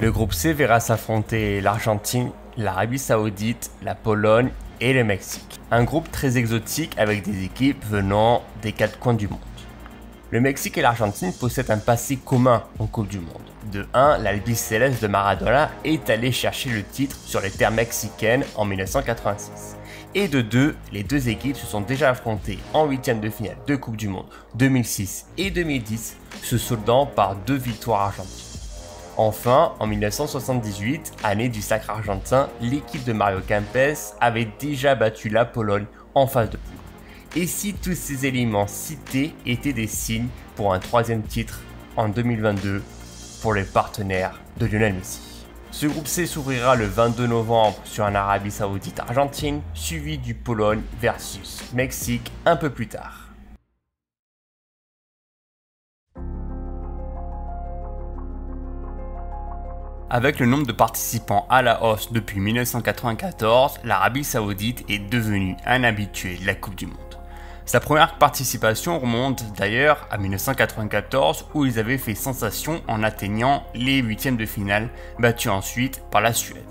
Le groupe C verra s'affronter l'Argentine, l'Arabie Saoudite, la Pologne et le Mexique. Un groupe très exotique avec des équipes venant des 4 coins du monde. Le Mexique et l'Argentine possèdent un passé commun en Coupe du Monde. De 1, l'Albiceleste de Maradona est allé chercher le titre sur les terres mexicaines en 1986. Et de 2, les deux équipes se sont déjà affrontées en 8e de finale de Coupe du Monde 2006 et 2010, se soldant par 2 victoires argentines. Enfin, en 1978, année du sacre argentin, l'équipe de Mario Kempes avait déjà battu la Pologne en phase de poule. Et si tous ces éléments cités étaient des signes pour un 3e titre en 2022 pour les partenaires de Lionel Messi. Ce groupe C s'ouvrira le 22 novembre sur un Arabie Saoudite-Argentine, suivi du Pologne versus Mexique un peu plus tard. Avec le nombre de participants à la hausse depuis 1994, l'Arabie Saoudite est devenue un habitué de la Coupe du Monde. Sa première participation remonte d'ailleurs à 1994 où ils avaient fait sensation en atteignant les 8e de finale, battus ensuite par la Suède.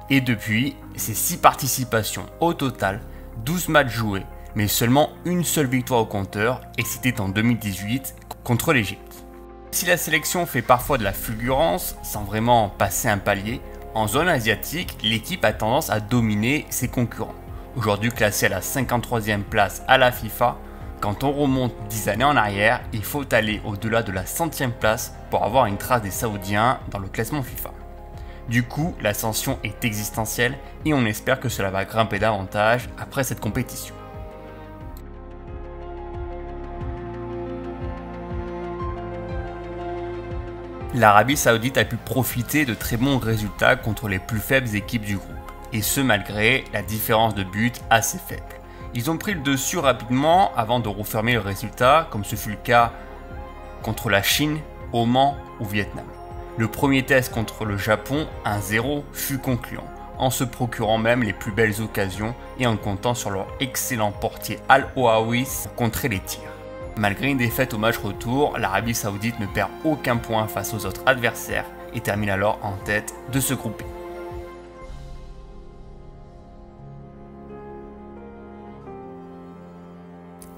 Et depuis, ces 6 participations au total, 12 matchs joués, mais seulement une seule victoire au compteur, et c'était en 2018 contre l'Égypte. Si la sélection fait parfois de la fulgurance, sans vraiment passer un palier, en zone asiatique, l'équipe a tendance à dominer ses concurrents. Aujourd'hui classée à la 53e place à la FIFA, quand on remonte 10 années en arrière, il faut aller au-delà de la 100e place pour avoir une trace des Saoudiens dans le classement FIFA. Du coup, l'ascension est existentielle et on espère que cela va grimper davantage après cette compétition. L'Arabie Saoudite a pu profiter de très bons résultats contre les plus faibles équipes du groupe, et ce malgré la différence de but assez faible. Ils ont pris le dessus rapidement avant de refermer le résultat, comme ce fut le cas contre la Chine, Oman ou Vietnam. Le premier test contre le Japon, 1-0, fut concluant, en se procurant même les plus belles occasions et en comptant sur leur excellent portier Al-Ouaoui pour contrer les tirs. Malgré une défaite au match retour, l'Arabie Saoudite ne perd aucun point face aux autres adversaires et termine alors en tête de ce groupe B.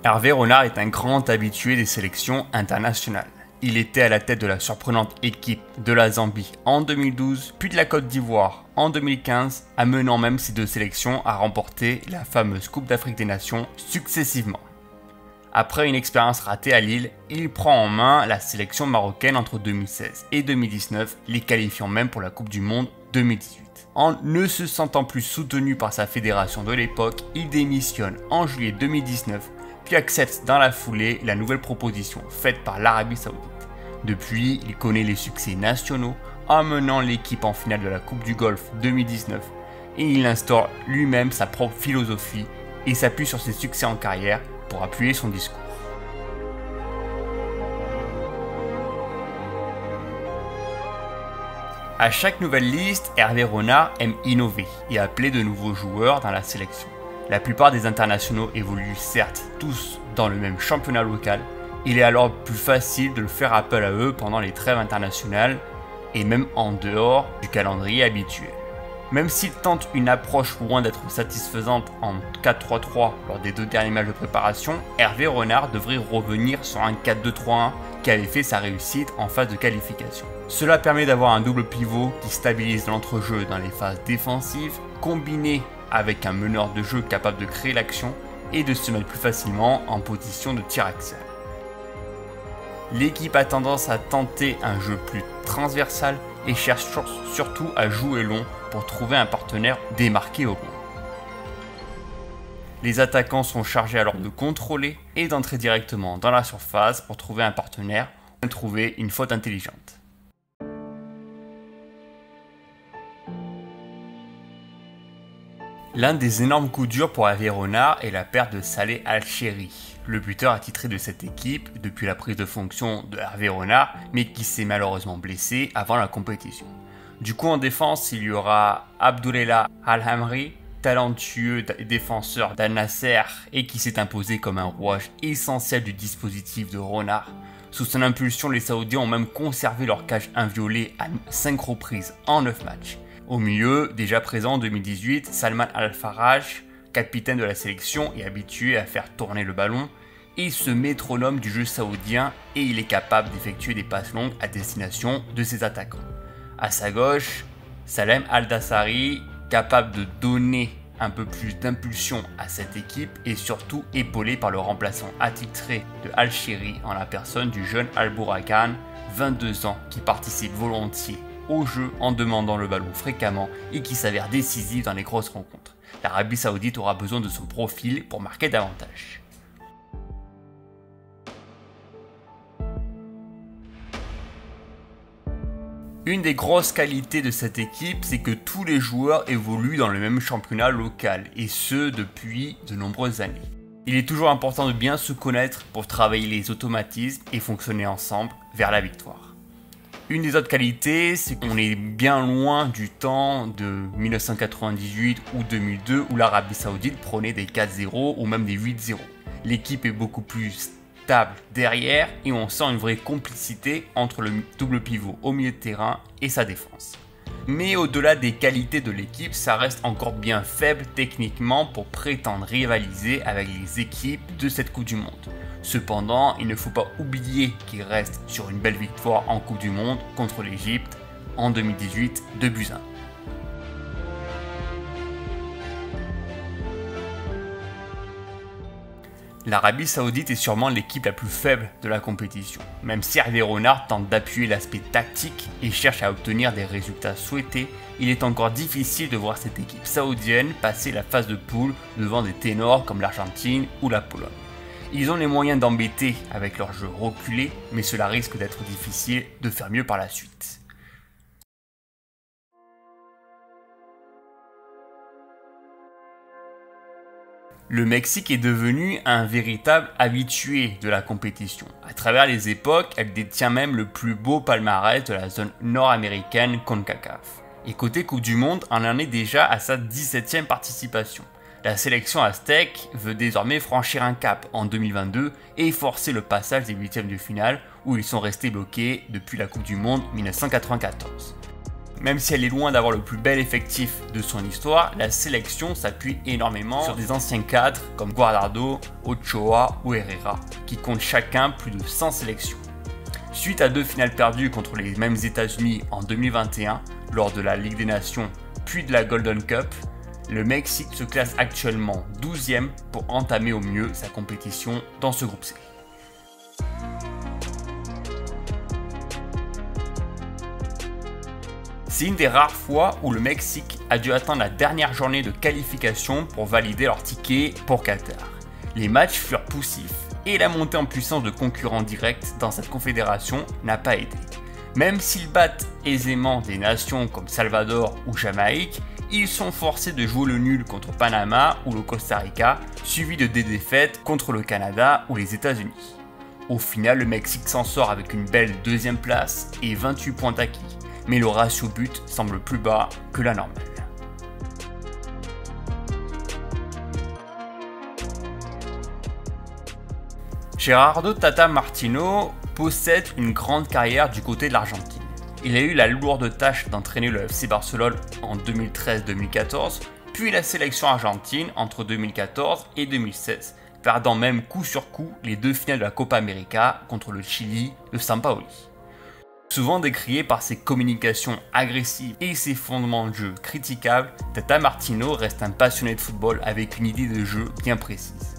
Hervé Renard est un grand habitué des sélections internationales. Il était à la tête de la surprenante équipe de la Zambie en 2012, puis de la Côte d'Ivoire en 2015, amenant même ces 2 sélections à remporter la fameuse Coupe d'Afrique des Nations successivement. Après une expérience ratée à Lille, il prend en main la sélection marocaine entre 2016 et 2019, les qualifiant même pour la Coupe du Monde 2018. En ne se sentant plus soutenu par sa fédération de l'époque, il démissionne en juillet 2019, puis accepte dans la foulée la nouvelle proposition faite par l'Arabie Saoudite. Depuis, il connaît les succès nationaux, emmenant l'équipe en finale de la Coupe du Golfe 2019, et il instaure lui-même sa propre philosophie et s'appuie sur ses succès en carrière pour appuyer son discours. À chaque nouvelle liste, Hervé Renard aime innover et appeler de nouveaux joueurs dans la sélection. La plupart des internationaux évoluent certes tous dans le même championnat local, il est alors plus facile de le faire appel à eux pendant les trêves internationales et même en dehors du calendrier habituel. Même s'il tente une approche loin d'être satisfaisante en 4-3-3 lors des 2 derniers matchs de préparation, Hervé Renard devrait revenir sur un 4-2-3-1 qui avait fait sa réussite en phase de qualification. Cela permet d'avoir un double pivot qui stabilise l'entrejeu dans les phases défensives, combiné avec un meneur de jeu capable de créer l'action et de se mettre plus facilement en position de tir axial. L'équipe a tendance à tenter un jeu plus transversal et cherche surtout à jouer long pour trouver un partenaire démarqué au loin. Les attaquants sont chargés alors de contrôler et d'entrer directement dans la surface pour trouver un partenaire ou trouver une faute intelligente. L'un des énormes coups durs pour Hervé Renard est la perte de Saleh Al-Chéri, le buteur attitré de cette équipe depuis la prise de fonction de Hervé Renard, mais qui s'est malheureusement blessé avant la compétition. Du coup en défense, il y aura Abdoulaye Al-Hamri, talentueux défenseur d'Al Nasser et qui s'est imposé comme un rouage essentiel du dispositif de Renard. Sous son impulsion, les Saoudiens ont même conservé leur cage inviolée à 5 reprises en 9 matchs. Au milieu, déjà présent en 2018, Salman Al-Faraj, capitaine de la sélection et habitué à faire tourner le ballon, est ce métronome du jeu saoudien et il est capable d'effectuer des passes longues à destination de ses attaquants. À sa gauche, Salem Al-Dassari, capable de donner un peu plus d'impulsion à cette équipe et surtout épaulé par le remplaçant attitré de Al-Shiri en la personne du jeune Al-Bourakan, 22 ans, qui participe volontiers au jeu en demandant le ballon fréquemment et qui s'avère décisif dans les grosses rencontres. L'Arabie Saoudite aura besoin de son profil pour marquer davantage. Une des grosses qualités de cette équipe, c'est que tous les joueurs évoluent dans le même championnat local, et ce depuis de nombreuses années. Il est toujours important de bien se connaître pour travailler les automatismes et fonctionner ensemble vers la victoire. Une des autres qualités, c'est qu'on est bien loin du temps de 1998 ou 2002 où l'Arabie Saoudite prenait des 4-0 ou même des 8-0. L'équipe est beaucoup plus stable derrière et on sent une vraie complicité entre le double pivot au milieu de terrain et sa défense. Mais au-delà des qualités de l'équipe, ça reste encore bien faible techniquement pour prétendre rivaliser avec les équipes de cette Coupe du Monde. Cependant, il ne faut pas oublier qu'il reste sur une belle victoire en Coupe du Monde contre l'Égypte en 2018 2-1. L'Arabie Saoudite est sûrement l'équipe la plus faible de la compétition. Même si Hervé Renard tente d'appuyer l'aspect tactique et cherche à obtenir des résultats souhaités, il est encore difficile de voir cette équipe saoudienne passer la phase de poule devant des ténors comme l'Argentine ou la Pologne. Ils ont les moyens d'embêter avec leur jeu reculé, mais cela risque d'être difficile de faire mieux par la suite. Le Mexique est devenu un véritable habitué de la compétition. À travers les époques, elle détient même le plus beau palmarès de la zone nord-américaine CONCACAF. Et côté Coupe du Monde, on en est déjà à sa 17e participation. La sélection aztèque veut désormais franchir un cap en 2022 et forcer le passage des 8e de finale où ils sont restés bloqués depuis la Coupe du Monde 1994. Même si elle est loin d'avoir le plus bel effectif de son histoire, la sélection s'appuie énormément sur des anciens cadres comme Guardado, Ochoa ou Herrera, qui comptent chacun plus de 100 sélections. Suite à 2 finales perdues contre les mêmes États-Unis en 2021, lors de la Ligue des Nations puis de la Golden Cup, le Mexique se classe actuellement 12e pour entamer au mieux sa compétition dans ce groupe C. C'est une des rares fois où le Mexique a dû attendre la dernière journée de qualification pour valider leur ticket pour Qatar. Les matchs furent poussifs et la montée en puissance de concurrents directs dans cette confédération n'a pas aidé. Même s'ils battent aisément des nations comme Salvador ou Jamaïque, ils sont forcés de jouer le nul contre Panama ou le Costa Rica, suivi de des défaites contre le Canada ou les États-Unis. Au final, le Mexique s'en sort avec une belle 2e place et 28 points acquis. Mais le ratio but semble plus bas que la normale. Gerardo Tata Martino possède une grande carrière du côté de l'Argentine. Il a eu la lourde tâche d'entraîner le FC Barcelone en 2013-2014, puis la sélection argentine entre 2014 et 2016, perdant même coup sur coup les 2 finales de la Copa América contre le Chili de Sampaoli. Souvent décrié par ses communications agressives et ses fondements de jeu critiquables, Tata Martino reste un passionné de football avec une idée de jeu bien précise.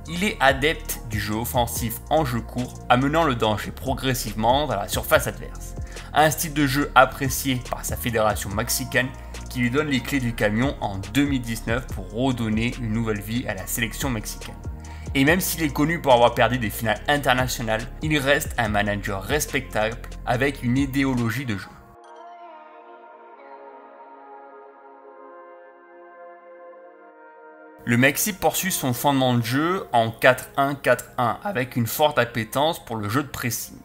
Il est adepte du jeu offensif en jeu court, amenant le danger progressivement dans la surface adverse. Un style de jeu apprécié par sa fédération mexicaine qui lui donne les clés du camion en 2019 pour redonner une nouvelle vie à la sélection mexicaine. Et même s'il est connu pour avoir perdu des finales internationales, il reste un manager respectable avec une idéologie de jeu. Le Mexique poursuit son fondement de jeu en 4-1-4-1 avec une forte appétence pour le jeu de pressing.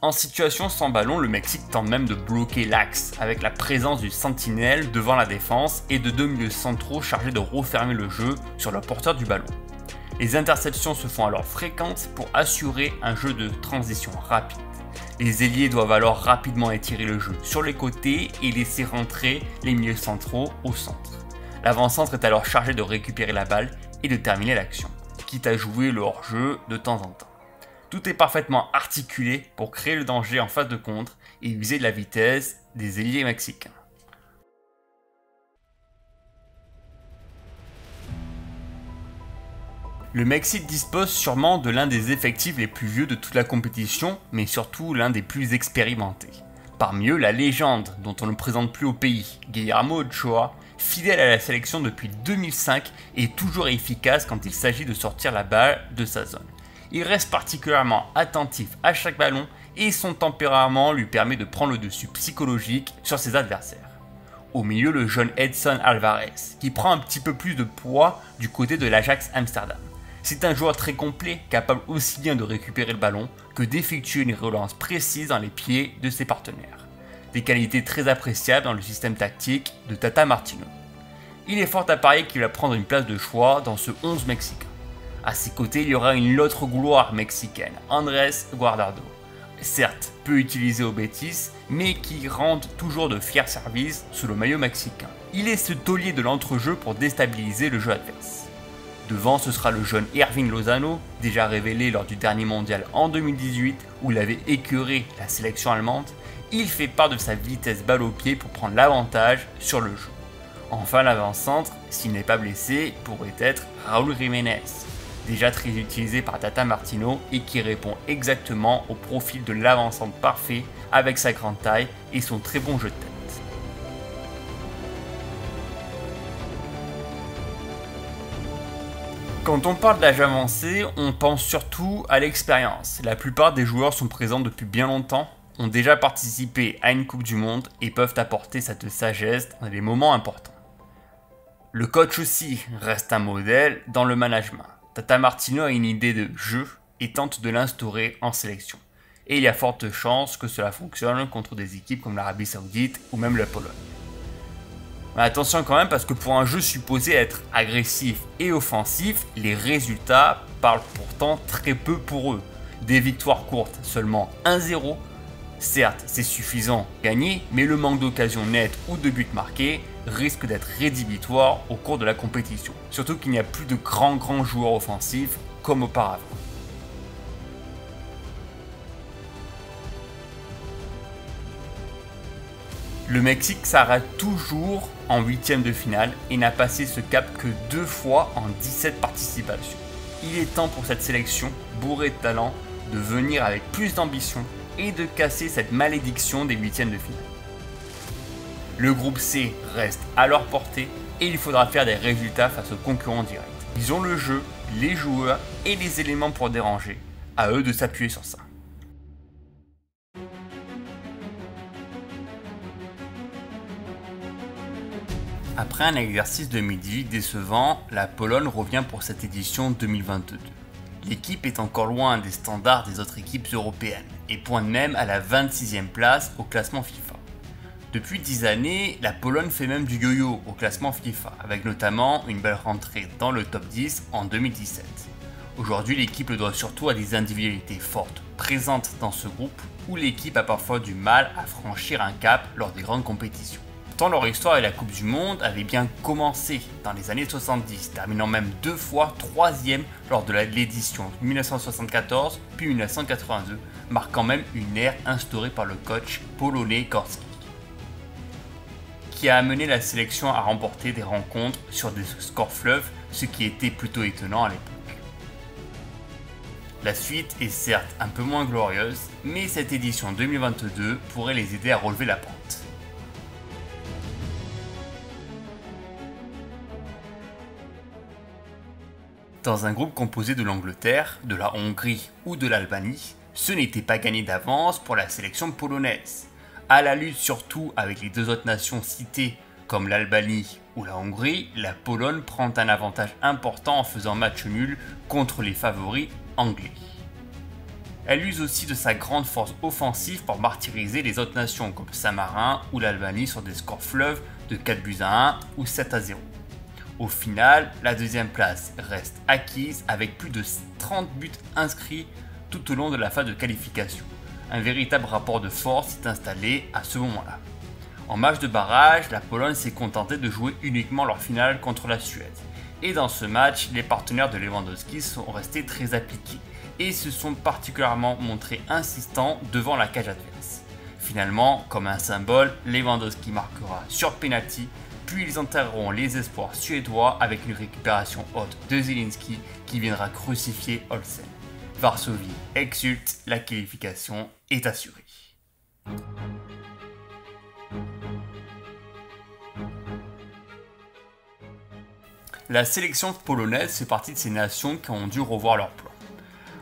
En situation sans ballon, le Mexique tente même de bloquer l'axe, avec la présence du sentinelle devant la défense et de 2 milieux centraux chargés de refermer le jeu sur le porteur du ballon. Les interceptions se font alors fréquentes pour assurer un jeu de transition rapide. Les ailiers doivent alors rapidement étirer le jeu sur les côtés et laisser rentrer les milieux centraux au centre. L'avant-centre est alors chargé de récupérer la balle et de terminer l'action, quitte à jouer le hors-jeu de temps en temps. Tout est parfaitement articulé pour créer le danger en phase de contre et user de la vitesse des ailiers mexicains. Le Mexique dispose sûrement de l'un des effectifs les plus vieux de toute la compétition, mais surtout l'un des plus expérimentés. Parmi eux, la légende, dont on ne présente plus au pays, Guillermo Ochoa, fidèle à la sélection depuis 2005 et toujours efficace quand il s'agit de sortir la balle de sa zone. Il reste particulièrement attentif à chaque ballon et son tempérament lui permet de prendre le dessus psychologique sur ses adversaires. Au milieu, le jeune Edson Alvarez, qui prend un petit peu plus de poids du côté de l'Ajax Amsterdam. C'est un joueur très complet, capable aussi bien de récupérer le ballon que d'effectuer une relance précise dans les pieds de ses partenaires. Des qualités très appréciables dans le système tactique de Tata Martino. Il est fort à parier qu'il va prendre une place de choix dans ce 11 mexicain. À ses côtés, il y aura une autre gloire mexicaine, Andrés Guardado. Certes, peu utilisé au Betis, mais qui rend toujours de fiers services sous le maillot mexicain. Il est ce taulier de l'entrejeu pour déstabiliser le jeu adverse. Devant, ce sera le jeune Irving Lozano, déjà révélé lors du dernier mondial en 2018 où il avait écœuré la sélection allemande. Il fait part de sa vitesse balle au pied pour prendre l'avantage sur le jeu. Enfin, l'avant-centre, s'il n'est pas blessé, pourrait être Raúl Jiménez, déjà très utilisé par Tata Martino et qui répond exactement au profil de l'avant-centre parfait avec sa grande taille et son très bon jeu de tête. Quand on parle d'âge avancé, on pense surtout à l'expérience. La plupart des joueurs sont présents depuis bien longtemps, ont déjà participé à une Coupe du Monde et peuvent apporter cette sagesse dans les moments importants. Le coach aussi reste un modèle dans le management. Tata Martino a une idée de jeu et tente de l'instaurer en sélection. Et il y a forte chance que cela fonctionne contre des équipes comme l'Arabie Saoudite ou même la Pologne. Mais attention quand même parce que pour un jeu supposé être agressif et offensif, les résultats parlent pourtant très peu pour eux. Des victoires courtes, seulement 1-0. Certes, c'est suffisant gagner, mais le manque d'occasions nettes ou de buts marqués risque d'être rédhibitoire au cours de la compétition. Surtout qu'il n'y a plus de grands joueurs offensifs comme auparavant. Le Mexique s'arrête toujours en 8e de finale et n'a passé ce cap que 2 fois en 17 participations. Il est temps pour cette sélection, bourrée de talent, de venir avec plus d'ambition et de casser cette malédiction des 8e de finale. Le groupe C reste à leur portée et il faudra faire des résultats face aux concurrents directs. Ils ont le jeu, les joueurs et les éléments pour déranger. À eux de s'appuyer sur ça. Après un exercice 2018 décevant, la Pologne revient pour cette édition 2022. L'équipe est encore loin des standards des autres équipes européennes et pointe même à la 26e place au classement FIFA. Depuis 10 années, la Pologne fait même du yo-yo au classement FIFA, avec notamment une belle rentrée dans le top 10 en 2017. Aujourd'hui, l'équipe le doit surtout à des individualités fortes, présentes dans ce groupe, où l'équipe a parfois du mal à franchir un cap lors des grandes compétitions. Pourtant, leur histoire et la Coupe du Monde avaient bien commencé dans les années 70, terminant même 2 fois 3e lors de l'édition 1974 puis 1982, marquant même une ère instaurée par le coach polonais Gorski, qui a amené la sélection à remporter des rencontres sur des scores fleuves, ce qui était plutôt étonnant à l'époque. La suite est certes un peu moins glorieuse, mais cette édition 2022 pourrait les aider à relever la pente. Dans un groupe composé de l'Angleterre, de la Hongrie ou de l'Albanie, ce n'était pas gagné d'avance pour la sélection polonaise. À la lutte surtout avec les 2 autres nations citées comme l'Albanie ou la Hongrie, la Pologne prend un avantage important en faisant match nul contre les favoris anglais. Elle use aussi de sa grande force offensive pour martyriser les autres nations comme Saint-Marin ou l'Albanie sur des scores fleuves de 4-1 ou 7-0. Au final, la deuxième place reste acquise avec plus de 30 buts inscrits tout au long de la phase de qualification. Un véritable rapport de force s'est installé à ce moment-là. En match de barrage, la Pologne s'est contentée de jouer uniquement leur finale contre la Suède. Et dans ce match, les partenaires de Lewandowski sont restés très appliqués et se sont particulièrement montrés insistants devant la cage adverse. Finalement, comme un symbole, Lewandowski marquera sur penalty, puis ils enterreront les espoirs suédois avec une récupération haute de Zielinski qui viendra crucifier Olsen. Varsovie exulte, la qualification est assurée. La sélection polonaise fait partie de ces nations qui ont dû revoir leur plan.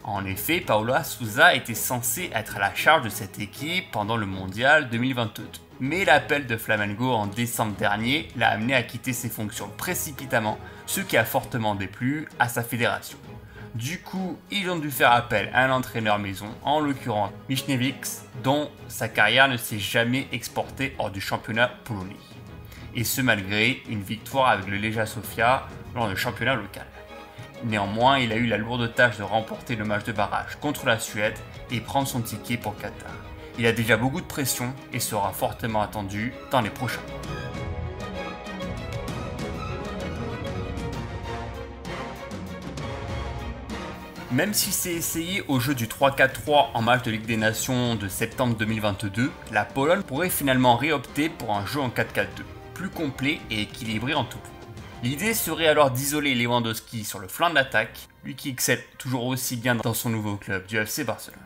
En effet, Paolo Sousa était censé être à la charge de cette équipe pendant le mondial 2022. Mais l'appel de Flamengo en décembre dernier l'a amené à quitter ses fonctions précipitamment, ce qui a fortement déplu à sa fédération. Du coup, ils ont dû faire appel à un entraîneur maison, en l'occurrence Michniewicz, dont sa carrière ne s'est jamais exportée hors du championnat polonais. Et ce malgré une victoire avec le Legia Sofia lors du championnat local. Néanmoins, il a eu la lourde tâche de remporter le match de barrage contre la Suède et prendre son ticket pour Qatar. Il a déjà beaucoup de pression et sera fortement attendu dans les prochains mois. Même s'il s'est essayé au jeu du 3-4-3 en match de Ligue des Nations de septembre 2022, la Pologne pourrait finalement réopter pour un jeu en 4-4-2, plus complet et équilibré en tout point. L'idée serait alors d'isoler Lewandowski sur le flanc de l'attaque, lui qui excelle toujours aussi bien dans son nouveau club du FC Barcelone.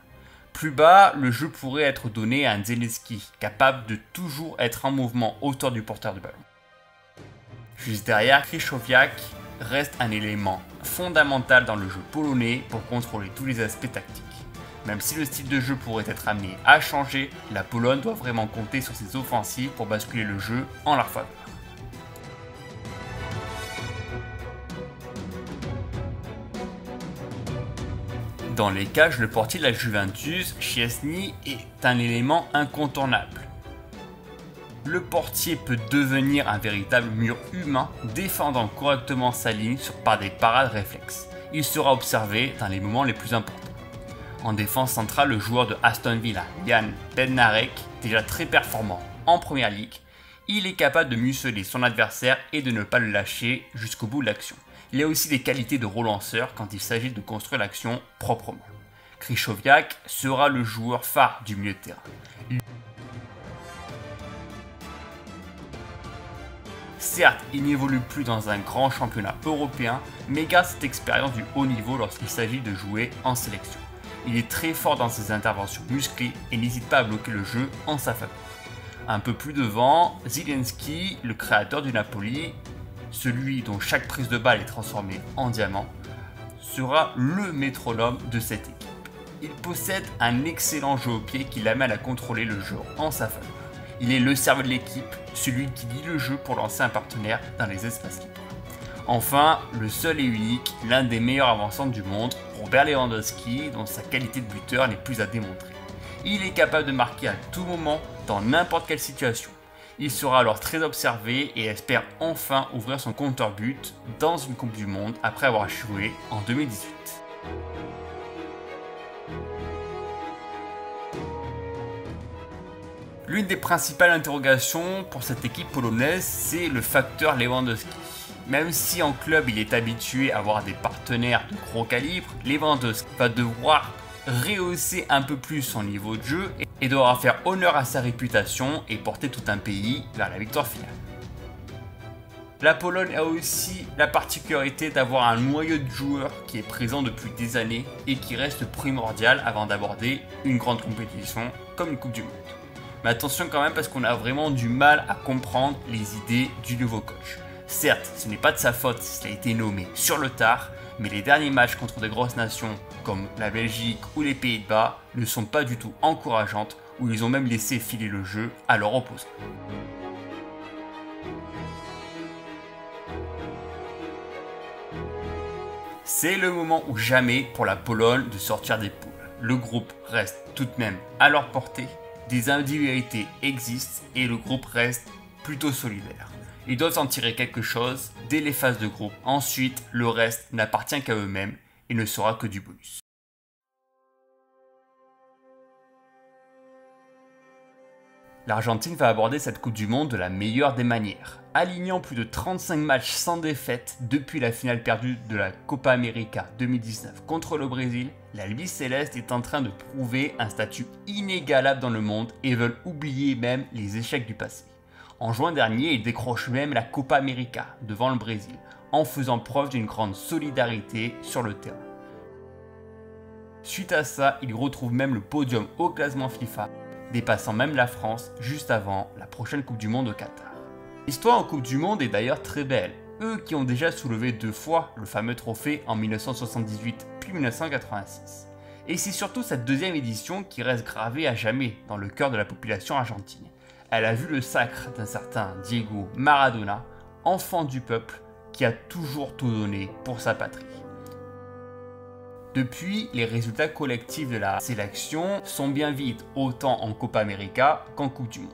Plus bas, le jeu pourrait être donné à un Zielinski, capable de toujours être en mouvement autour du porteur du ballon. Juste derrière, Krychowiak reste un élément fondamental dans le jeu polonais pour contrôler tous les aspects tactiques. Même si le style de jeu pourrait être amené à changer, la Pologne doit vraiment compter sur ses offensives pour basculer le jeu en leur faveur. Dans les cages, le portier de la Juventus, Szczęsny, est un élément incontournable. Le portier peut devenir un véritable mur humain, défendant correctement sa ligne par des parades réflexes. Il sera observé dans les moments les plus importants. En défense centrale, le joueur de Aston Villa, Jan Bednarek, déjà très performant en première ligue, il est capable de museler son adversaire et de ne pas le lâcher jusqu'au bout de l'action. Il a aussi des qualités de relanceur quand il s'agit de construire l'action proprement. Krychowiak sera le joueur phare du milieu de terrain. Certes, il n'évolue plus dans un grand championnat européen, mais garde cette expérience du haut niveau lorsqu'il s'agit de jouer en sélection. Il est très fort dans ses interventions musclées et n'hésite pas à bloquer le jeu en sa faveur. Un peu plus devant, Zielinski, le créateur du Napoli, celui dont chaque prise de balle est transformée en diamant, sera le métronome de cette équipe. Il possède un excellent jeu au pied qui l'amène à contrôler le jeu en sa faveur. Il est le cerveau de l'équipe, celui qui lit le jeu pour lancer un partenaire dans les espaces libres. Enfin, le seul et unique, l'un des meilleurs avanceurs du monde, Robert Lewandowski, dont sa qualité de buteur n'est plus à démontrer. Il est capable de marquer à tout moment, dans n'importe quelle situation. Il sera alors très observé et espère enfin ouvrir son compteur but dans une Coupe du Monde après avoir échoué en 2018. L'une des principales interrogations pour cette équipe polonaise, c'est le facteur Lewandowski. Même si en club il est habitué à avoir des partenaires de gros calibre, Lewandowski va devoir rehausser un peu plus son niveau de jeu et devra faire honneur à sa réputation et porter tout un pays vers la victoire finale. La Pologne a aussi la particularité d'avoir un noyau de joueurs qui est présent depuis des années et qui reste primordial avant d'aborder une grande compétition comme une Coupe du Monde. Mais attention quand même parce qu'on a vraiment du mal à comprendre les idées du nouveau coach. Certes, ce n'est pas de sa faute s'il a été nommé sur le tard, mais les derniers matchs contre de grosses nations comme la Belgique ou les Pays-Bas ne sont pas du tout encourageantes, où ils ont même laissé filer le jeu à leur opposant. C'est le moment ou jamais pour la Pologne de sortir des poules. le groupe reste tout de même à leur portée, des individualités existent et le groupe reste plutôt solidaire. Ils doivent en tirer quelque chose dès les phases de groupe. Ensuite, le reste n'appartient qu'à eux-mêmes et ne sera que du bonus. L'Argentine va aborder cette Coupe du Monde de la meilleure des manières, alignant plus de 35 matchs sans défaite depuis la finale perdue de la Copa América 2019 contre le Brésil. L'Albiceleste est en train de prouver un statut inégalable dans le monde et veulent oublier même les échecs du passé. En juin dernier, ils décrochent même la Copa América devant le Brésil, en faisant preuve d'une grande solidarité sur le terrain. Suite à ça, ils retrouvent même le podium au classement FIFA, dépassant même la France juste avant la prochaine Coupe du Monde au Qatar. L'histoire en Coupe du Monde est d'ailleurs très belle, eux qui ont déjà soulevé 2 fois le fameux trophée en 1978 puis 1986. Et c'est surtout cette deuxième édition qui reste gravée à jamais dans le cœur de la population argentine. Elle a vu le sacre d'un certain Diego Maradona, enfant du peuple qui a toujours tout donné pour sa patrie. Depuis, les résultats collectifs de la sélection sont bien vides, autant en Copa América qu'en Coupe du Monde.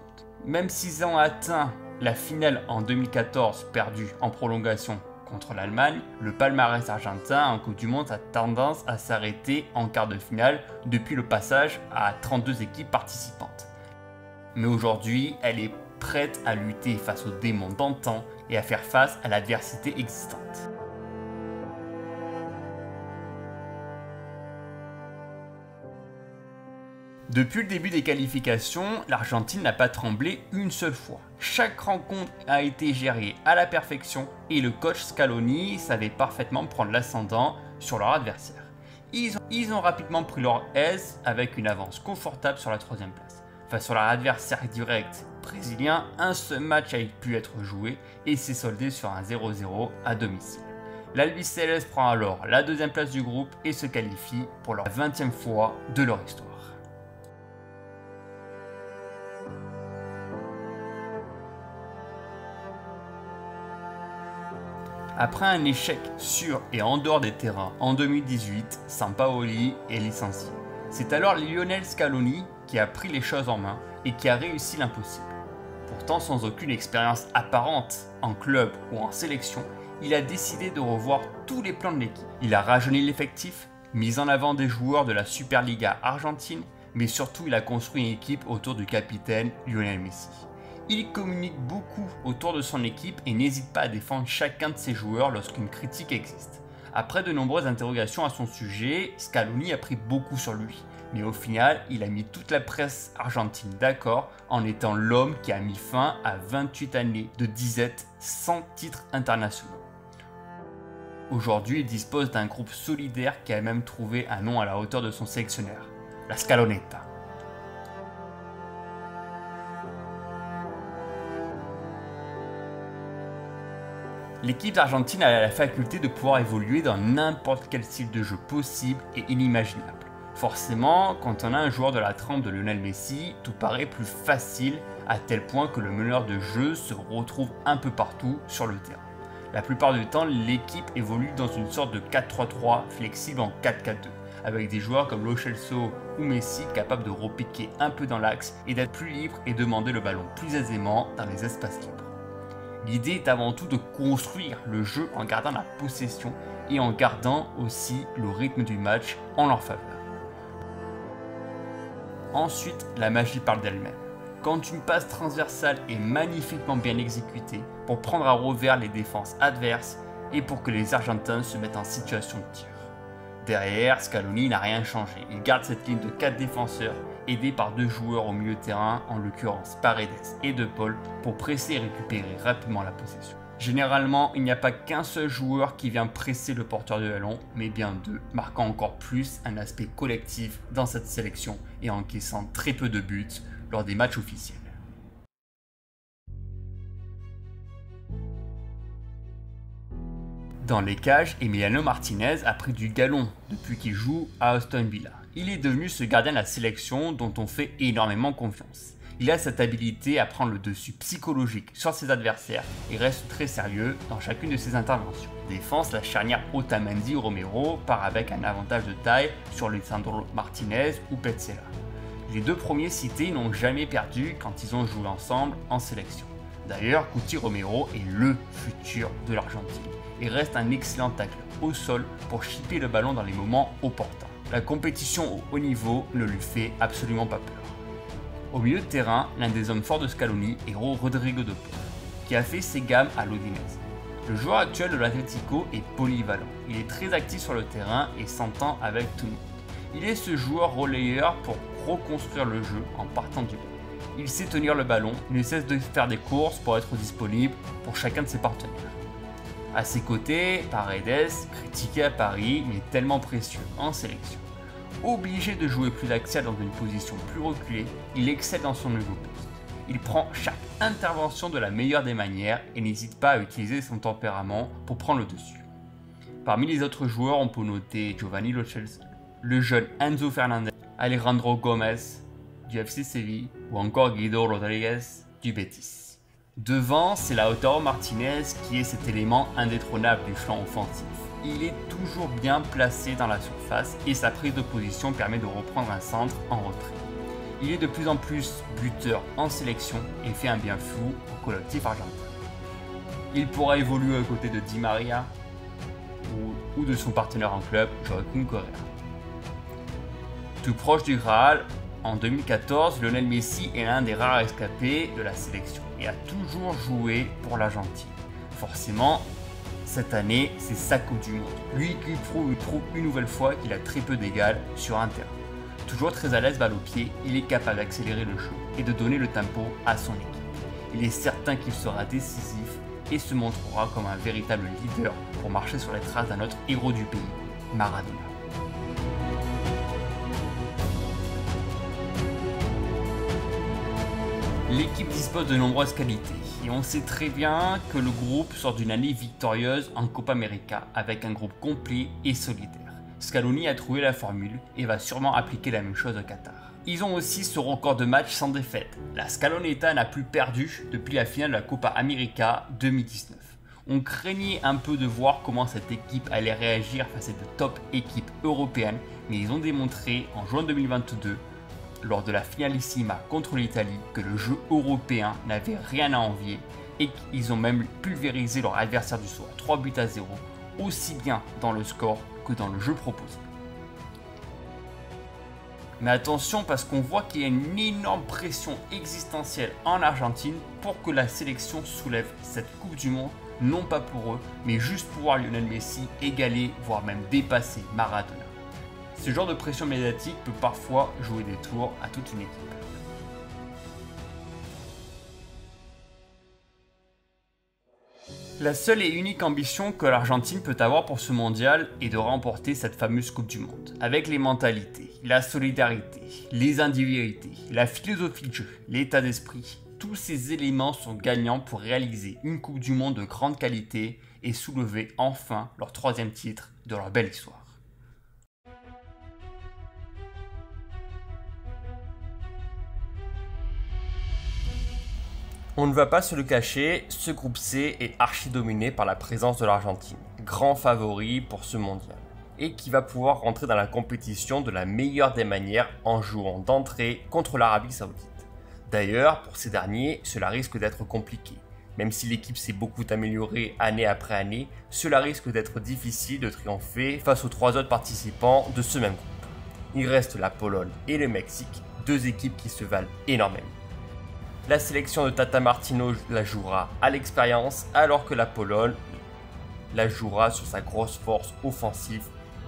Même s'ils ont atteint la finale en 2014 perdue en prolongation contre l'Allemagne, le palmarès argentin en Coupe du Monde a tendance à s'arrêter en quart de finale depuis le passage à 32 équipes participantes. Mais aujourd'hui, elle est prête à lutter face aux démons d'antan et à faire face à l'adversité existante. Depuis le début des qualifications, l'Argentine n'a pas tremblé une seule fois. Chaque rencontre a été gérée à la perfection et le coach Scaloni savait parfaitement prendre l'ascendant sur leur adversaire. Ils ont rapidement pris leur aise avec une avance confortable sur la 3e place. Face à leur adversaire direct brésilien, un seul match a pu être joué et s'est soldé sur un 0-0 à domicile. L'Albiceleste prend alors la 2e place du groupe et se qualifie pour leur 20e fois de leur histoire. Après un échec sur et en dehors des terrains en 2018, Sampaoli est licencié. C'est alors Lionel Scaloni qui a pris les choses en main et qui a réussi l'impossible. Pourtant, sans aucune expérience apparente en club ou en sélection, il a décidé de revoir tous les plans de l'équipe. Il a rajeuni l'effectif, mis en avant des joueurs de la Superliga argentine, mais surtout il a construit une équipe autour du capitaine Lionel Messi. Il communique beaucoup autour de son équipe et n'hésite pas à défendre chacun de ses joueurs lorsqu'une critique existe. Après de nombreuses interrogations à son sujet, Scaloni a pris beaucoup sur lui. Mais au final, il a mis toute la presse argentine d'accord en étant l'homme qui a mis fin à 28 années de disette sans titres internationaux. Aujourd'hui, il dispose d'un groupe solidaire qui a même trouvé un nom à la hauteur de son sélectionneur, la Scaloneta. L'équipe d'Argentine a la faculté de pouvoir évoluer dans n'importe quel style de jeu possible et inimaginable. Forcément, quand on a un joueur de la trempe de Lionel Messi, tout paraît plus facile à tel point que le meneur de jeu se retrouve un peu partout sur le terrain. La plupart du temps, l'équipe évolue dans une sorte de 4-3-3 flexible en 4-4-2, avec des joueurs comme Lo Celso ou Messi capables de repiquer un peu dans l'axe et d'être plus libres et demander le ballon plus aisément dans les espaces libres. L'idée est avant tout de construire le jeu en gardant la possession et en gardant aussi le rythme du match en leur faveur. Ensuite, la magie parle d'elle-même. Quand une passe transversale est magnifiquement bien exécutée pour prendre à revers les défenses adverses et pour que les Argentins se mettent en situation de tir. Derrière, Scaloni n'a rien changé. Il garde cette ligne de 4 défenseurs aidés par 2 joueurs au milieu de terrain, en l'occurrence Paredes et De Paul, pour presser et récupérer rapidement la possession. Généralement, il n'y a pas qu'un seul joueur qui vient presser le porteur de ballon, mais bien 2, marquant encore plus un aspect collectif dans cette sélection et encaissant très peu de buts lors des matchs officiels. Dans les cages, Emiliano Martinez a pris du galon depuis qu'il joue à Aston Villa. Il est devenu ce gardien de la sélection dont on fait énormément confiance. Il a cette habilité à prendre le dessus psychologique sur ses adversaires et reste très sérieux dans chacune de ses interventions. Défense, la charnière Otamendi-Romero part avec un avantage de taille sur Lisandro Martinez ou Petzela. Les deux premiers cités n'ont jamais perdu quand ils ont joué ensemble en sélection. D'ailleurs, Cuti Romero est le futur de l'Argentine et reste un excellent tacle au sol pour chipper le ballon dans les moments opportuns. La compétition au haut niveau ne lui fait absolument pas peur. Au milieu de terrain, l'un des hommes forts de Scaloni est Rodrigo de Paul, qui a fait ses gammes à l'Udinese. Le joueur actuel de l'Atlético est polyvalent. Il est très actif sur le terrain et s'entend avec tout le monde. Il est ce joueur relayeur pour reconstruire le jeu en partant du banc. Il sait tenir le ballon, ne cesse de faire des courses pour être disponible pour chacun de ses partenaires. A ses côtés, Paredes, critiqué à Paris, mais tellement précieux en sélection. Obligé de jouer plus axial dans une position plus reculée, il excelle dans son nouveau poste. Il prend chaque intervention de la meilleure des manières et n'hésite pas à utiliser son tempérament pour prendre le dessus. Parmi les autres joueurs, on peut noter Giovanni Lo Celso, le jeune Enzo Fernandez, Alejandro Gomez du FC Séville ou encore Guido Rodriguez du Betis. Devant, c'est Lautaro Martinez qui est cet élément indétrônable du flanc offensif. Il est toujours bien placé dans la surface et sa prise de position permet de reprendre un centre en retrait. Il est de plus en plus buteur en sélection et fait un bien fou au collectif argentin. Il pourra évoluer aux côtés de Di Maria ou de son partenaire en club, Joaquim Correa. Tout proche du Graal, en 2014, Lionel Messi est l'un des rares escapés de la sélection et a toujours joué pour l'Argentine. Forcément, cette année, c'est sa Coupe du Monde. Lui qui prouve une nouvelle fois qu'il a très peu d'égal sur un terrain. Toujours très à l'aise balle au pied, il est capable d'accélérer le jeu et de donner le tempo à son équipe. Il est certain qu'il sera décisif et se montrera comme un véritable leader pour marcher sur les traces d'un autre héros du pays, Maradona. L'équipe dispose de nombreuses qualités et on sait très bien que le groupe sort d'une année victorieuse en Copa América avec un groupe complet et solidaire. Scaloni a trouvé la formule et va sûrement appliquer la même chose au Qatar. Ils ont aussi ce record de matchs sans défaite. La Scaloneta n'a plus perdu depuis la finale de la Copa América 2019. On craignait un peu de voir comment cette équipe allait réagir face à de top équipes européennes, mais ils ont démontré en juin 2022 lors de la finalissima contre l'Italie que le jeu européen n'avait rien à envier et qu'ils ont même pulvérisé leur adversaire du soir 3-0, aussi bien dans le score que dans le jeu proposé. Mais attention parce qu'on voit qu'il y a une énorme pression existentielle en Argentine pour que la sélection soulève cette Coupe du Monde, non pas pour eux, mais juste pour voir Lionel Messi égaler, voire même dépasser Maradona. Ce genre de pression médiatique peut parfois jouer des tours à toute une équipe. La seule et unique ambition que l'Argentine peut avoir pour ce mondial est de remporter cette fameuse Coupe du Monde. Avec les mentalités, la solidarité, les individualités, la philosophie de jeu, l'état d'esprit, tous ces éléments sont gagnants pour réaliser une Coupe du Monde de grande qualité et soulever enfin leur 3e titre de leur belle histoire. On ne va pas se le cacher, ce groupe C est archi dominé par la présence de l'Argentine, grand favori pour ce mondial, et qui va pouvoir rentrer dans la compétition de la meilleure des manières en jouant d'entrée contre l'Arabie Saoudite. D'ailleurs, pour ces derniers, cela risque d'être compliqué. Même si l'équipe s'est beaucoup améliorée année après année, cela risque d'être difficile de triompher face aux 3 autres participants de ce même groupe. Il reste la Pologne et le Mexique, 2 équipes qui se valent énormément. La sélection de Tata Martino la jouera à l'expérience, alors que la Pologne la jouera sur sa grosse force offensive.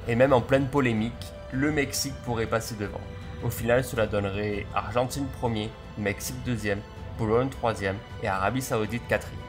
Et même en pleine polémique, le Mexique pourrait passer devant. Au final, cela donnerait Argentine 1er, Mexique 2e, Pologne 3e et Arabie Saoudite 4e.